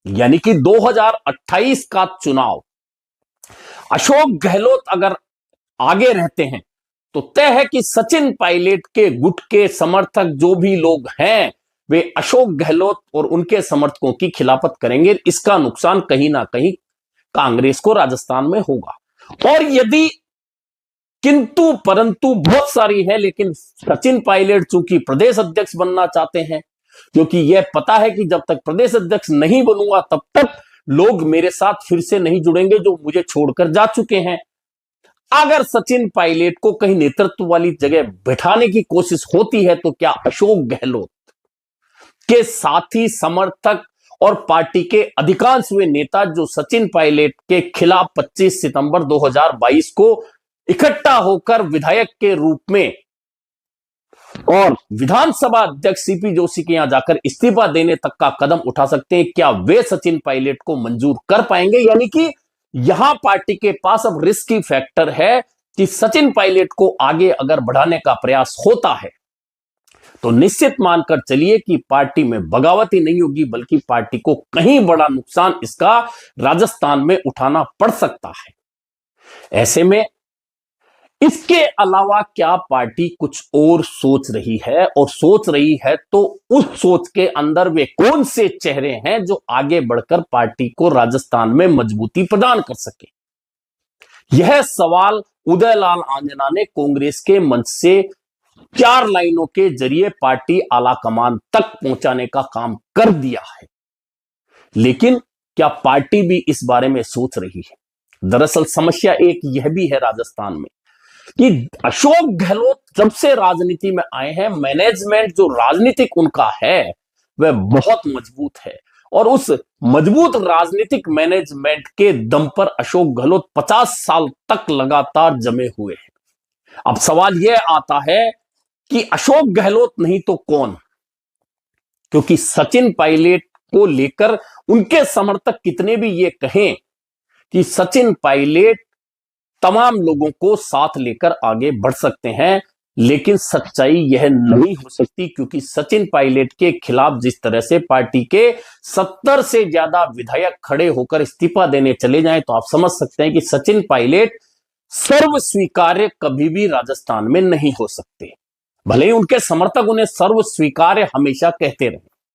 यानी कि 2028 का चुनाव अशोक गहलोत अगर आगे रहते हैं तो तय है कि सचिन पायलट के गुट के समर्थक जो भी लोग हैं वे अशोक गहलोत और उनके समर्थकों की खिलाफत करेंगे। इसका नुकसान कहीं ना कहीं कांग्रेस को राजस्थान में होगा। और यदि किंतु परंतु बहुत सारी है, लेकिन सचिन पायलट चूंकि प्रदेश अध्यक्ष बनना चाहते हैं, क्योंकि यह पता है कि जब तक प्रदेश अध्यक्ष नहीं बनूंगा तब तक लोग मेरे साथ फिर से नहीं जुड़ेंगे जो मुझे छोड़कर जा चुके हैं। अगर सचिन पायलट को कहीं नेतृत्व वाली जगह बैठाने की कोशिश होती है तो क्या अशोक गहलोत के साथी समर्थक और पार्टी के अधिकांश वे नेता जो सचिन पायलट के खिलाफ 25 सितंबर 2022 को इकट्ठा होकर विधायक के रूप में और विधानसभा अध्यक्ष सीपी जोशी के यहां जाकर इस्तीफा देने तक का कदम उठा सकते हैं, क्या वे सचिन पायलट को मंजूर कर पाएंगे? यानी कि यहां पार्टी के पास अब रिस्की फैक्टर है कि सचिन पायलट को आगे अगर बढ़ाने का प्रयास होता है तो निश्चित मानकर चलिए कि पार्टी में बगावत ही नहीं होगी, बल्कि पार्टी को कहीं बड़ा नुकसान इसका राजस्थान में उठाना पड़ सकता है। ऐसे में इसके अलावा क्या पार्टी कुछ और सोच रही है, और सोच रही है तो उस सोच के अंदर वे कौन से चेहरे हैं जो आगे बढ़कर पार्टी को राजस्थान में मजबूती प्रदान कर सके? यह सवाल उदयलाल आंजना ने कांग्रेस के मंच से 4 लाइनों के जरिए पार्टी आलाकमान तक पहुंचाने का काम कर दिया है। लेकिन क्या पार्टी भी इस बारे में सोच रही है? दरअसल समस्या एक यह भी है राजस्थान में कि अशोक गहलोत जब से राजनीति में आए हैं, मैनेजमेंट जो राजनीतिक उनका है वह बहुत मजबूत है, और उस मजबूत राजनीतिक मैनेजमेंट के दम पर अशोक गहलोत 50 साल तक लगातार जमे हुए हैं। अब सवाल यह आता है कि अशोक गहलोत नहीं तो कौन? क्योंकि सचिन पायलट को लेकर उनके समर्थक कितने भी ये कहें कि सचिन पायलट तमाम लोगों को साथ लेकर आगे बढ़ सकते हैं, लेकिन सच्चाई यह नहीं हो सकती, क्योंकि सचिन पायलट के खिलाफ जिस तरह से पार्टी के 70 से ज्यादा विधायक खड़े होकर इस्तीफा देने चले जाएं तो आप समझ सकते हैं कि सचिन पायलट सर्व स्वीकार्य कभी भी राजस्थान में नहीं हो सकते, भले ही उनके समर्थक उन्हें सर्व स्वीकार्य हमेशा कहते रहे।